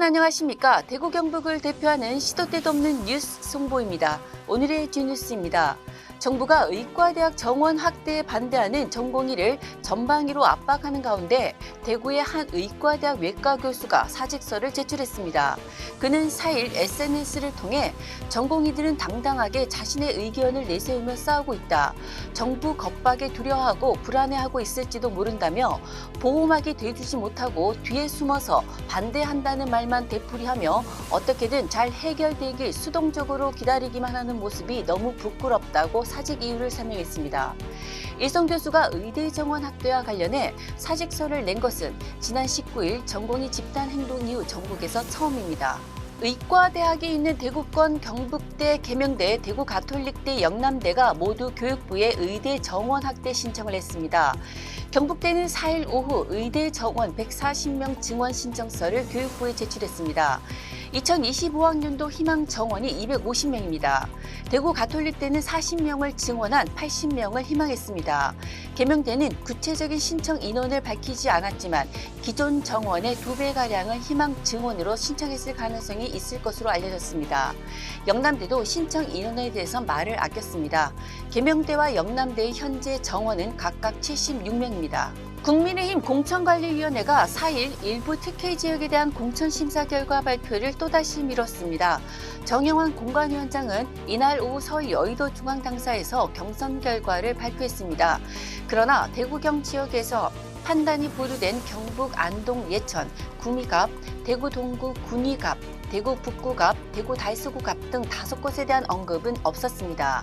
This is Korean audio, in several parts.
안녕하십니까. 대구 경북을 대표하는 시도 때도 없는 뉴스 송보입니다. 오늘의 G뉴스입니다. 정부가 의과대학 정원 확대에 반대하는 전공의를 전방위로 압박하는 가운데 대구의 한 의과대학 외과 교수가 사직서를 제출했습니다. 그는 4일 SNS를 통해 전공의들은 당당하게 자신의 의견을 내세우며 싸우고 있다. 정부 겁박에 두려워하고 불안해하고 있을지도 모른다며 보호막이 돼주지 못하고 뒤에 숨어서 반대한다는 말만 되풀이하며 어떻게든 잘 해결되길 수동적으로 기다리기만 하는 모습이 너무 부끄럽다고 사직 이유를 설명했습니다. 일선 교수가 의대 정원 확대와 관련해 사직서를 낸 것은 지난 19일 전공의 집단 행동 이후 전국에서 처음입니다. 의과대학이 있는 대구권 경북대, 계명대, 대구가톨릭대, 영남대가 모두 교육부에 의대 정원 확대 신청을 했습니다. 경북대는 4일 오후 의대 정원 140명 증원 신청서를 교육부에 제출했습니다. 2025학년도 희망 정원이 250명입니다. 대구가톨릭대는 40명을 증원한 80명을 희망했습니다. 계명대는 구체적인 신청 인원을 밝히지 않았지만 기존 정원의 2배가량을 희망 증원으로 신청했을 가능성이 있을 것으로 알려졌습니다. 영남대도 신청 인원에 대해서 말을 아꼈습니다. 계명대와 영남대의 현재 정원은 각각 76명입니다. 국민의힘 공천관리위원회가 4일 일부 특혜 지역에 대한 공천심사 결과 발표를 또다시 미뤘습니다. 정영환 공관위원장은 이날 오후 서울 여의도중앙당사에서 경선 결과를 발표했습니다. 그러나 대구경 지역에서 판단이 보류된 경북 안동 예천, 구미갑, 대구 동구 군위갑, 대구 북구갑, 대구 달서구갑 등 5곳에 대한 언급은 없었습니다.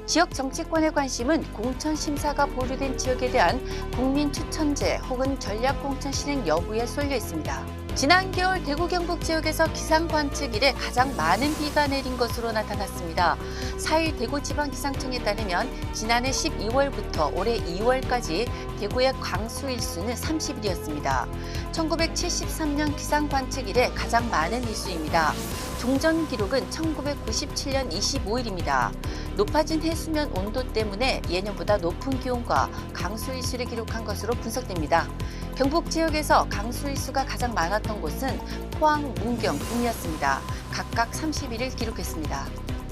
지역 정치권의 관심은 공천 심사가 보류된 지역에 대한 국민 추천제 혹은 전략 공천 실행 여부에 쏠려 있습니다. 지난 겨울 대구 경북 지역에서 기상 관측 이래 가장 많은 비가 내린 것으로 나타났습니다. 4일 대구지방기상청에 따르면 지난해 12월부터 올해 2월까지 대구의 강수 일수는 30일이었습니다. 1973년 기상 관측 이래 가장 많은 일수입니다. 종전 기록은 1997년 25일입니다. 높아진 해수면 온도 때문에 예년보다 높은 기온과 강수 일수를 기록한 것으로 분석됩니다. 경북 지역에서 강수 일수가 가장 많았던 곳은 포항, 문경, 구미였습니다. 각각 31일 기록했습니다.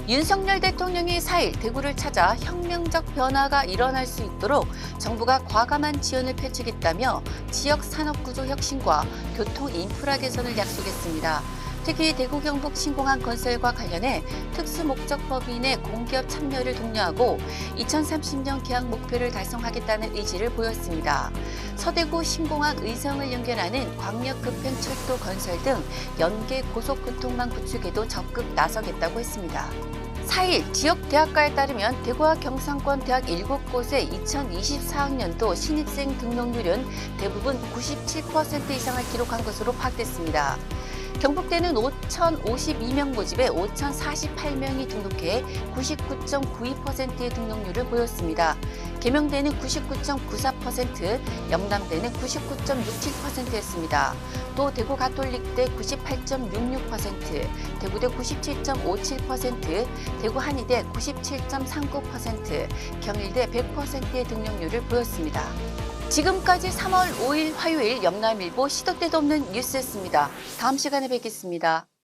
윤석열 대통령이 4일 대구를 찾아 혁명적 변화가 일어날 수 있도록 정부가 과감한 지원을 펼치겠다며 지역 산업구조 혁신과 교통 인프라 개선을 약속했습니다. 특히 대구 경북 신공항 건설과 관련해 특수목적법인의 공기업 참여를 독려하고 2030년 개항 목표를 달성하겠다는 의지를 보였습니다. 서대구 신공항 의성을 연결하는 광역급행철도 건설 등 연계 고속교통망 구축에도 적극 나서겠다고 했습니다. 4일 지역 대학가에 따르면 대구와 경상권 대학 7곳의 2024학년도 신입생 등록률은 대부분 97% 이상을 기록한 것으로 파악됐습니다. 경북대는 5,052명 모집에 5,048명이 등록해 99.92%의 등록률을 보였습니다. 계명대는 99.94%, 영남대는 99.67%였습니다. 또 대구가톨릭대 98.66%, 대구대 97.57%, 대구한의대 97.39%, 경일대 100%의 등록률을 보였습니다. 지금까지 3월 5일 화요일 영남일보 시도 때도 없는 뉴스였습니다. 다음 시간에 뵙겠습니다.